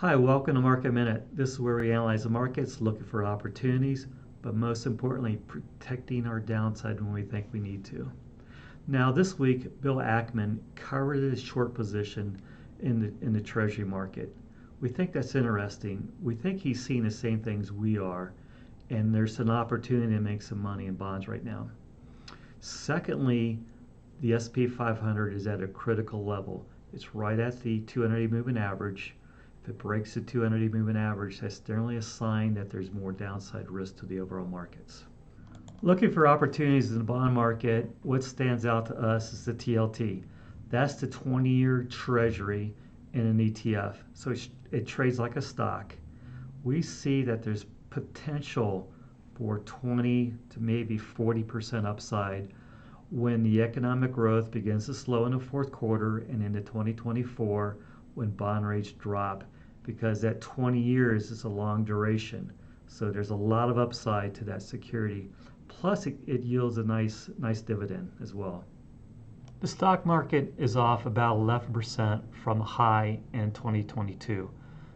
Hi, welcome to Market Minute. This is where we analyze the markets, looking for opportunities, but most importantly, protecting our downside when we think we need to. Now, this week, Bill Ackman covered his short position in the Treasury market. We think that's interesting. We think he's seeing the same things we are, and there's an opportunity to make some money in bonds right now. Secondly, the S&P 500 is at a critical level. It's right at the 200-day moving average. If it breaks the 200-day moving average, that's generally a sign that there's more downside risk to the overall markets. Looking for opportunities in the bond market, what stands out to us is the TLT. That's the 20-year Treasury in an ETF. So it trades like a stock. We see that there's potential for 20 to maybe 40% upside when the economic growth begins to slow in the fourth quarter and into 2024 when bond rates drop, because that 20 years is a long duration. So there's a lot of upside to that security. Plus it yields a nice dividend as well. The stock market is off about 11% from the high in 2022.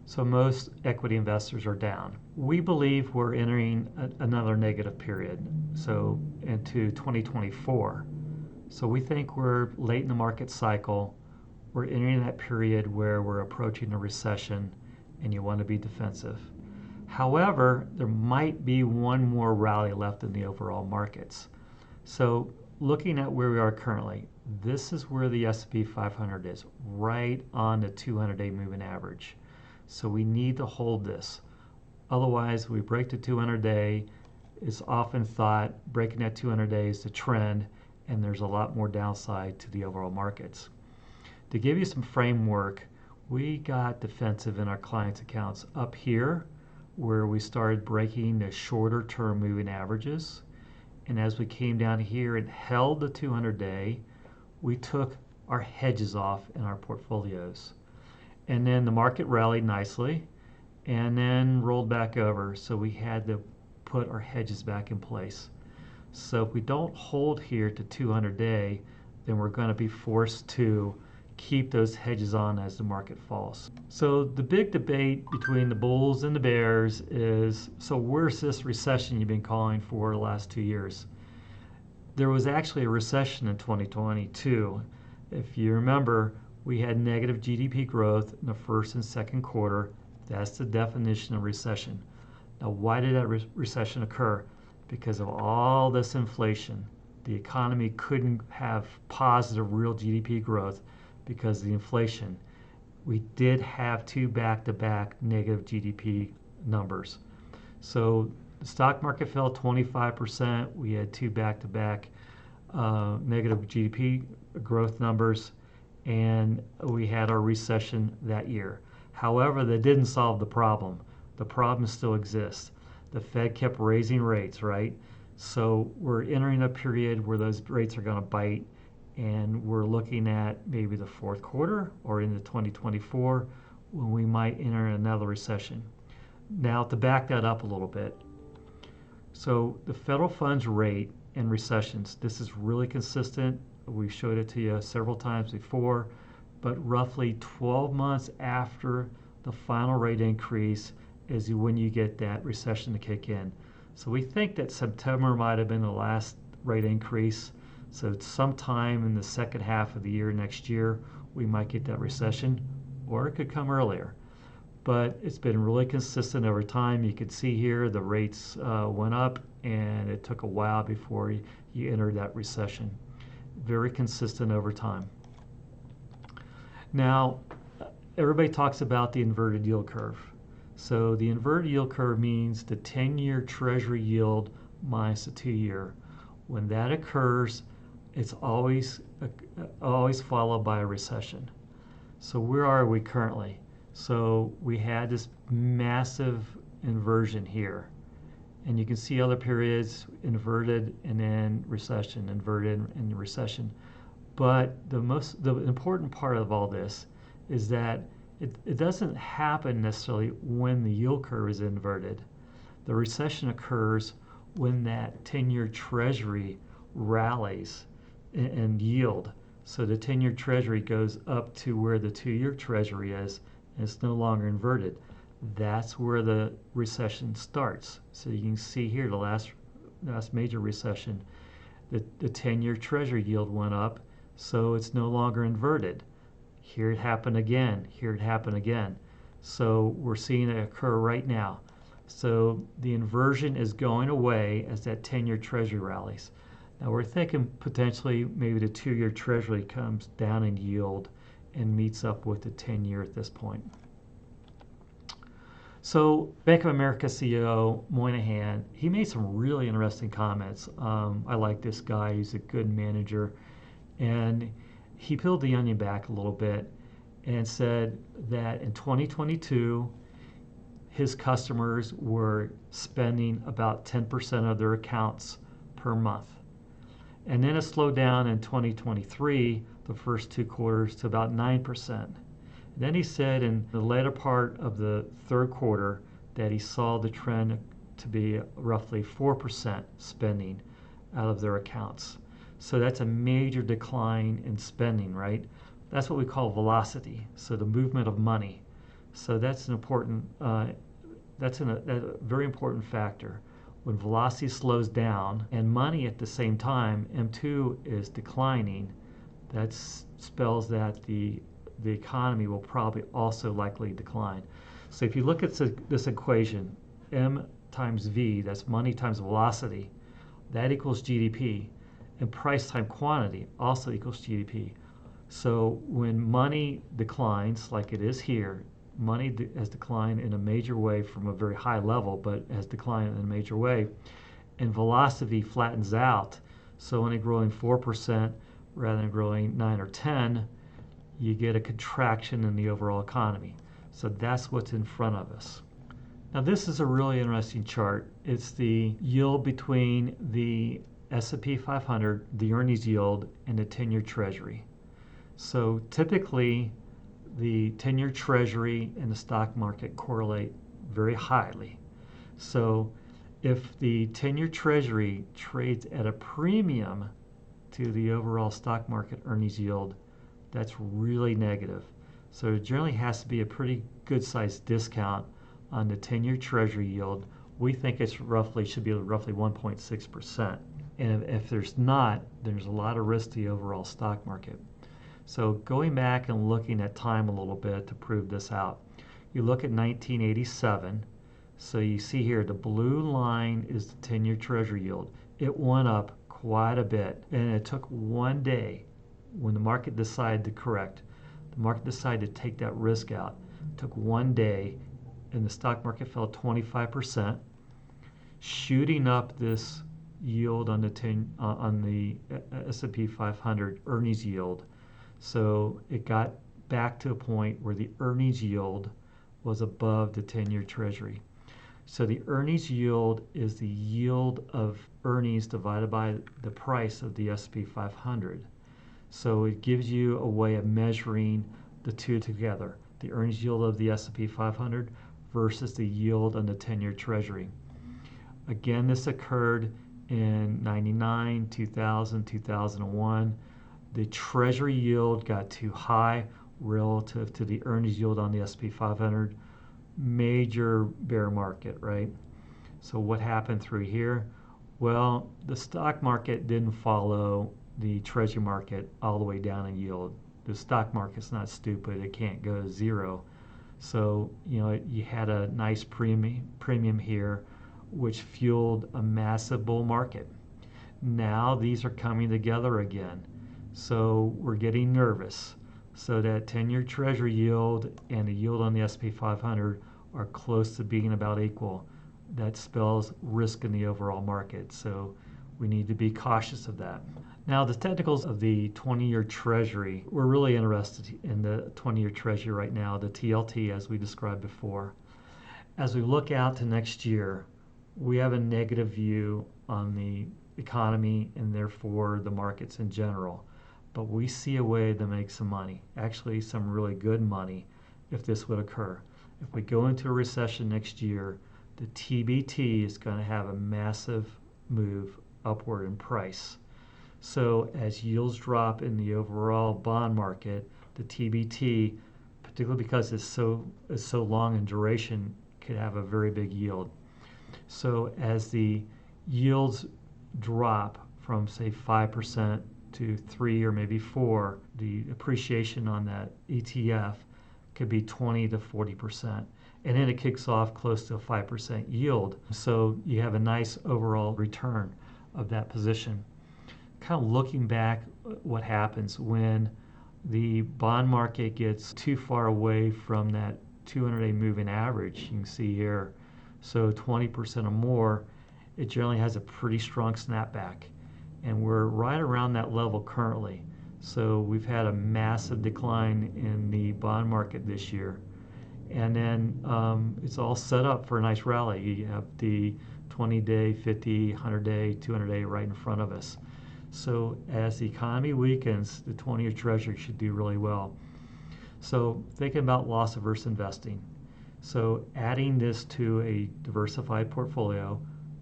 So most equity investors are down. We believe we're entering another negative period, so into 2024. So we think we're late in the market cycle. We're entering that period where we're approaching a recession and you want to be defensive. However, there might be one more rally left in the overall markets. So looking at where we are currently, this is where the S&P 500 is, right on the 200-day moving average. So we need to hold this. Otherwise, we break the 200-day. It's often thought breaking that 200-day is the trend, and there's a lot more downside to the overall markets. To give you some framework, we got defensive in our clients' accounts up here where we started breaking the shorter term moving averages. And as we came down here and held the 200-day, we took our hedges off in our portfolios. And then the market rallied nicely and then rolled back over. So we had to put our hedges back in place. So if we don't hold here to 200-day, then we're going to be forced to keep those hedges on as the market falls. So the big debate between the bulls and the bears is, so where's this recession you've been calling for the last 2 years? There was actually a recession in 2022. If you remember, we had negative GDP growth in the first and second quarter. That's the definition of recession. Now, why did that recession occur? Because of all this inflation. The economy couldn't have positive real GDP growth because of the inflation. We did have two back-to-back negative GDP numbers. So the stock market fell 25%. We had two back-to-back negative GDP growth numbers, and we had our recession that year. However, that didn't solve the problem. The problem still exists. The Fed kept raising rates, right? So we're entering a period where those rates are going to bite, and we're looking at maybe the fourth quarter or into 2024 when we might enter another recession. Now, to back that up a little bit, so the federal funds rate in recessions, this is really consistent. We've showed it to you several times before, but roughly 12 months after the final rate increase is when you get that recession to kick in. So we think that September might have been the last rate increase. So sometime in the second half of the year next year, we might get that recession, or it could come earlier. But it's been really consistent over time. You can see here the rates went up, and it took a while before you entered that recession. Very consistent over time. Now, everybody talks about the inverted yield curve. So the inverted yield curve means the 10-year Treasury yield minus the 2-year. When that occurs, it's always followed by a recession. So where are we currently? So we had this massive inversion here. And you can see other periods, inverted and then recession, inverted and recession. But the important part of all this is that it doesn't happen necessarily when the yield curve is inverted. The recession occurs when that 10-year Treasury rallies and yield. So the 10-year Treasury goes up to where the 2-year Treasury is, and it's no longer inverted. That's where the recession starts. So you can see here the last major recession, the 10-year Treasury yield went up, so it's no longer inverted. Here it happened again. Here it happened again. So we're seeing it occur right now. So the inversion is going away as that 10-year Treasury rallies. Now we're thinking potentially maybe the 2-year Treasury comes down in yield and meets up with the 10-year at this point. So Bank of America CEO Moynihan, he made some really interesting comments. I like this guy. He's a good manager. And he peeled the onion back a little bit and said that in 2022, his customers were spending about 10% of their accounts per month. And then it slowed down in 2023, the first 2 quarters, to about 9%. And then he said in the later part of the third quarter that he saw the trend to be roughly 4% spending out of their accounts. So that's a major decline in spending, right? That's what we call velocity, so the movement of money. So that's an important, a very important factor. When velocity slows down and money at the same time, M2 is declining, that spells that the economy will probably also likely decline. So if you look at this equation, M times V, that's money times velocity, that equals GDP, and price times quantity also equals GDP. So when money declines, like it is here, money has declined in a major way from a very high level, but has declined in a major way, and velocity flattens out. So when it's growing 4% rather than growing 9 or 10, you get a contraction in the overall economy. So that's what's in front of us. Now this is a really interesting chart. It's the yield between the S&P 500, the earnings yield, and the 10-year Treasury. So typically, the 10-year Treasury and the stock market correlate very highly. So if the 10-year Treasury trades at a premium to the overall stock market earnings yield, that's really negative. So it generally has to be a pretty good sized discount on the 10-year Treasury yield. We think it's should be roughly 1.6%. And if there's not, there's a lot of risk to the overall stock market. So going back and looking at time a little bit to prove this out, you look at 1987. So you see here the blue line is the 10-year Treasury yield. It went up quite a bit, and it took one day when the market decided to correct. The market decided to take that risk out. It took one day, and the stock market fell 25%, shooting up this yield on the S&P 500 earnings yield. So it got back to a point where the earnings yield was above the 10-year Treasury. So the earnings yield is the yield of earnings divided by the price of the S&P 500. So it gives you a way of measuring the two together, the earnings yield of the S&P 500 versus the yield on the 10-year Treasury. Again, this occurred in 99, 2000, 2001. The Treasury yield got too high relative to the earnings yield on the S&P 500. Major bear market, right? So what happened through here? Well, the stock market didn't follow the Treasury market all the way down in yield. The stock market's not stupid. It can't go to zero. So, you had a nice premium here, which fueled a massive bull market. Now these are coming together again. So we're getting nervous. So that 10-year Treasury yield and the yield on the S&P 500 are close to being about equal. That spells risk in the overall market. So we need to be cautious of that. Now the technicals of the 20-year Treasury, we're really interested in the 20-year Treasury right now, the TLT as we described before. As we look out to next year, we have a negative view on the economy and therefore the markets in general. But we see a way to make some money, actually some really good money, if this would occur. If we go into a recession next year, the TBT is going to have a massive move upward in price. So as yields drop in the overall bond market, the TBT particularly because it's so long in duration, could have a very big yield. So as the yields drop from say 5% to 3 or maybe 4, the appreciation on that ETF could be 20 to 40%. And then it kicks off close to a 5% yield. So you have a nice overall return of that position. Kind of looking back, what happens when the bond market gets too far away from that 200-day moving average. You can see here, so 20% or more, it generally has a pretty strong snapback. And we're right around that level currently. So we've had a massive decline in the bond market this year. And then it's all set up for a nice rally. You have the 20-day, 50, 100-day, 200-day right in front of us. So as the economy weakens, the 20-year Treasury should do really well. So thinking about loss averse investing. So adding this to a diversified portfolio,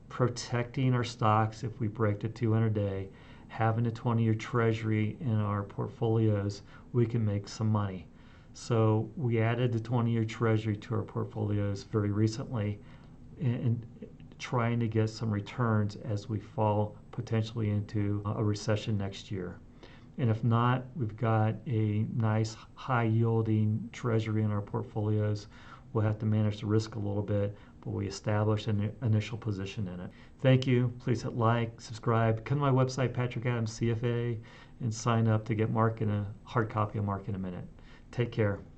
protecting our stocks if we break the 200-day, having a 20-year Treasury in our portfolios, we can make some money. So we added the 20-year Treasury to our portfolios very recently and trying to get some returns as we fall potentially into a recession next year. And if not, we've got a nice high yielding Treasury in our portfolios. We'll have to manage the risk a little bit, but we established an initial position in it. Thank you. Please hit like, subscribe, come to my website, Patrick Adams CFA, and sign up to get Mark in a hard copy of Mark in a Minute. Take care.